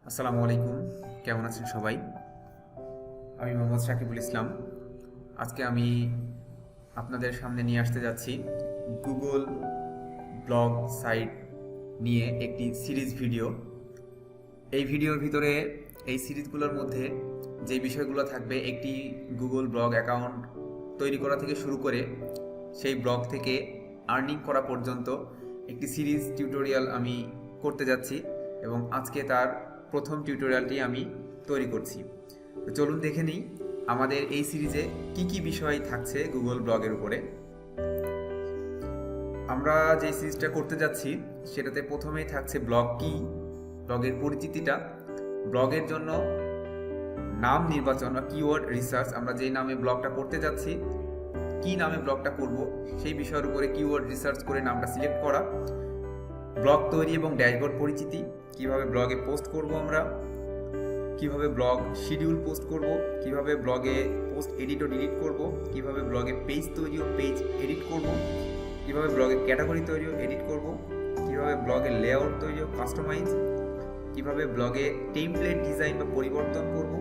আসসালামু আলাইকুম, কেমন আছেন সবাই? আমি মোহাম্মদ সাকিবুল ইসলাম। আজকে আমি আপনাদের সামনে নিয়ে আসতে যাচ্ছি গুগল ব্লগ সাইট নিয়ে একটি সিরিজ ভিডিও। এই ভিডিওর ভিতরে এই সিরিজগুলোর মধ্যে যে বিষয়গুলো থাকবে, একটি গুগল ব্লগ অ্যাকাউন্ট তৈরি করা থেকে শুরু করে সেই ব্লগ থেকে আর্নিং করা পর্যন্ত একটি সিরিজ টিউটোরিয়াল আমি করতে যাচ্ছি এবং আজকে তার প্রথম টিউটোরিয়ালটি আমি তৈরি করছি। তো চলুন দেখে নিই আমাদের এই সিরিজে কি কি বিষয় থাকছে গুগল ব্লগের উপরে। আমরা যে সিরিজটা করতে যাচ্ছি সেটাতে প্রথমেই থাকছে ব্লগ কি, ব্লগের পরিচিতিটা, ব্লগের জন্য নাম নির্বাচন বা কিওয়ার্ড রিসার্চ। আমরা যেই নামে ব্লগটা করতে যাচ্ছি, কি নামে ব্লগটা করব সেই বিষয়ের উপরে কিওয়ার্ড রিসার্চ করে নামটা সিলেক্ট করা, ব্লগ তৈরি এবং ড্যাশবোর্ড পরিচিতি, কিভাবে ব্লগে পোস্ট করব আমরা, কিভাবে ব্লগ শিডিউল পোস্ট করব, কিভাবে ব্লগে পোস্ট এডিট ও ডিলিট করব, কিভাবে ব্লগে পেজ তৈরি ও পেজ এডিট করব, কিভাবে ব্লগে ক্যাটাগরি তৈরি ও এডিট করব, কিভাবে ব্লগে লেআউট তৈরি ও কাস্টমাইজ, কিভাবে ব্লগে টেমপ্লেট ডিজাইন বা পরিবর্তন করব,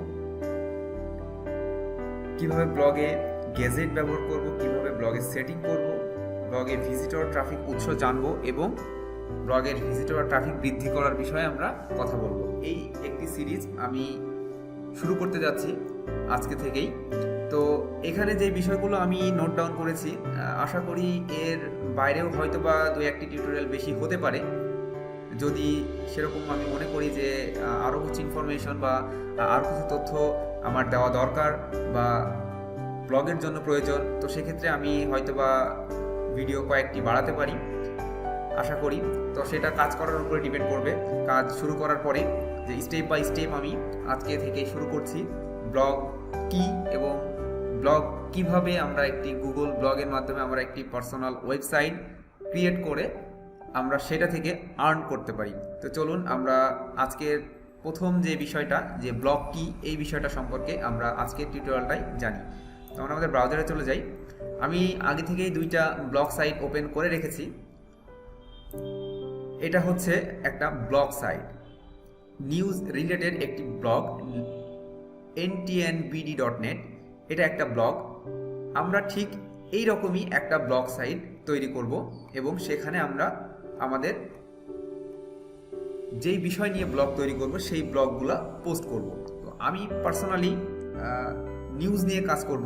কিভাবে ব্লগে গ্যাজেট ব্যবহার করব, কিভাবে ব্লগে সেটিং করব, ব্লগে ভিজিটর ট্রাফিক উৎস জানবো এবং ব্লগের ভিজিটর ট্রাফিক বৃদ্ধি করার বিষয়ে আমরা কথা বলবো। এই একটি সিরিজ আমি শুরু করতে যাচ্ছি আজকে থেকেই। তো এখানে যে বিষয়গুলো আমি নোট ডাউন করেছি, আশা করি এর বাইরেও হয়তো বা দু একটি টিউটোরিয়াল বেশি হতে পারে। যদি সেরকম আমি মনে করি যে আরও কিছু ইনফরমেশন বা আরও কিছু তথ্য আমার দেওয়া দরকার বা ব্লগের জন্য প্রয়োজন, তো সেক্ষেত্রে আমি হয়তো বা ভিডিও কয়েকটি বাড়াতে পারি আশা করি। তো সেটা কাজ করার উপরে ডিপেন্ড করবে। কাজ শুরু করার পরে যে স্টেপ বাই স্টেপ আমি আজকে থেকে শুরু করছি ব্লগ কি এবং ব্লগ কিভাবে আমরা একটি গুগল ব্লগের মাধ্যমে আমরা একটি পার্সোনাল ওয়েবসাইট ক্রিয়েট করে আমরা সেটা থেকে আর্ন করতে পারি। তো চলুন আমরা আজকের প্রথম যে বিষয়টা, যে ব্লগ কি, এই বিষয়টা সম্পর্কে আমরা আজকের টিউটোরিয়ালটাই জানি। তো আমরা আমাদের ব্রাউজারে চলে যাই। আমি আগে থেকেই দুইটা ব্লগ সাইট ওপেন করে রেখেছি। এটা হচ্ছে একটা ব্লগ সাইট, নিউজ রিলেটেড একটি ব্লগ, ntnbd.net। এটা একটা ব্লগ। আমরা ঠিক এই রকমই একটা ব্লগ সাইট তৈরি করব এবং সেখানে আমরা আমাদের যেই বিষয় নিয়ে ব্লগ তৈরি করব সেই ব্লগগুলো পোস্ট করব। তো আমি পার্সোনালি নিউজ নিয়ে কাজ করব।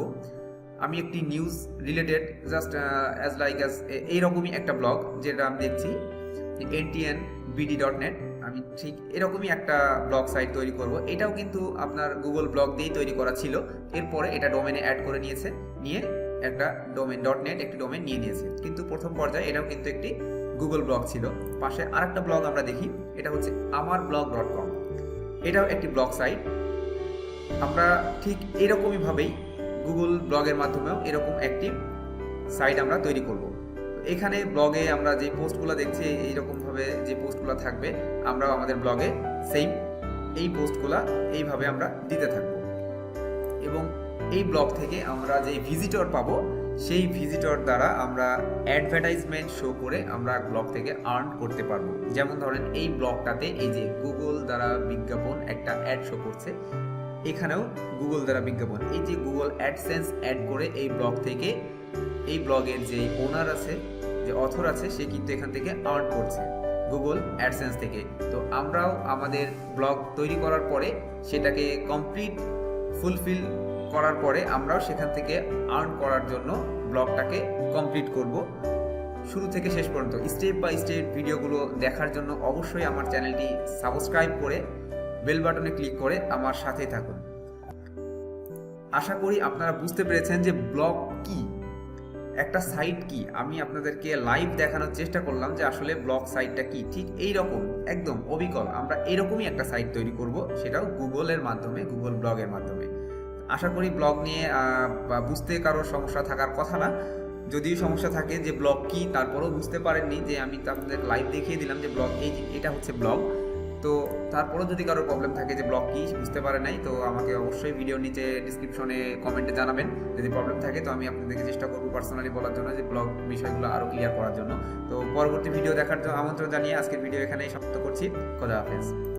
আমি একটি নিউজ রিলেটেড জাস্ট এইরকমই একটা ব্লগ যেটা আমি দেখছি ntnbd.net, আমি ঠিক এরকমই একটা ব্লগ সাইট তৈরি করব। এটাও কিন্তু আপনার গুগল ব্লগ দিয়েই তৈরি করা ছিল, এরপরে এটা ডোমেনে অ্যাড করে নিয়ে একটা ডোমেন .net একটি ডোমেন নিয়েছে। কিন্তু প্রথম পর্যায়ে এটাও কিন্তু একটি গুগল ব্লগ ছিল। পাশে আরেকটা ব্লগ আমরা দেখি, এটা হচ্ছে amarblog.com। এটাও একটি ব্লগ সাইট। আমরা ঠিক এরকমই ভাবেই গুগল ব্লগের মাধ্যমেও এরকম একটি সাইট আমরা তৈরি করব। এখানে ব্লগে আমরা যে পোস্টগুলো দেখছি এইরকমভাবে যে পোস্টগুলো থাকবে, আমরা আমাদের ব্লগে সেম এই পোস্টগুলো এইভাবে আমরা দিতে থাকবো এবং এই ব্লগ থেকে আমরা যে ভিজিটর পাবো সেই ভিজিটর দ্বারা আমরা অ্যাডভার্টাইজমেন্ট শো করে আমরা ব্লগ থেকে আর্ন করতে পারবো। যেমন ধরেন এই ব্লগটাতে এই যে গুগল দ্বারা বিজ্ঞাপন একটা অ্যাড শো করছে, এখানেও গুগল দ্বারা বিজ্ঞাপন, এই যে গুগল অ্যাডসেন্স অ্যাড করে এই ব্লগ থেকে এই ব্লগের যে ওনার আছে, যে অথর আছে, সে কিন্তু এখান থেকে আর্ন করছে গুগল অ্যাডসেন্স থেকে। তো আমরাও আমাদের ব্লগ তৈরি করার পরে সেটাকে কমপ্লিট ফুলফিল করার পরে আমরাও সেখান থেকে আর্ন করার জন্য ব্লগটাকে কমপ্লিট করব শুরু থেকে শেষ পর্যন্ত। স্টেপ বাই স্টেপ ভিডিওগুলো দেখার জন্য অবশ্যই আমার চ্যানেলটি সাবস্ক্রাইব করে বেল বাটনে ক্লিক করে আমার সাথেই থাকুন। আশা করি আপনারা বুঝতে পেরেছেন যে ব্লগ কি, একটা সাইট কি। আমি আপনাদেরকে লাইভ দেখানোর চেষ্টা করলাম যে আসলে ব্লগ সাইটটা কি। ঠিক এই রকম একদম অবিকল আমরা এরকমই একটা সাইট তৈরি করব, সেটাও গুগলের মাধ্যমে, গুগল ব্লগের মাধ্যমে। আশা করি ব্লগ নিয়ে বুঝতে কারোর সমস্যা থাকার কথা না। যদিও সমস্যা থাকে যে ব্লগ কি, তারপরেও বুঝতে পারেননি, যে আমি তো আপনাদের লাইভ দেখিয়ে দিলাম যে ব্লগ এটা হচ্ছে ব্লগ। তো তারপরেও যদি কারোর প্রবলেম থাকে যে ব্লগ কি বুঝতে পারে নাই, তো আমাকে অবশ্যই ভিডিওর নিচে ডিসক্রিপশনে কমেন্টে জানাবেন যদি প্রবলেম থাকে। তো আমি আপনাদেরকে চেষ্টা করবো পার্সোনালি বলার জন্য, যে ব্লগ বিষয়গুলো আরও ক্লিয়ার করার জন্য। তো পরবর্তী ভিডিও দেখার জন্য আমন্ত্রণ জানিয়ে আজকের ভিডিও এখানেই সমাপ্ত করছি। খোদা হাফেজ।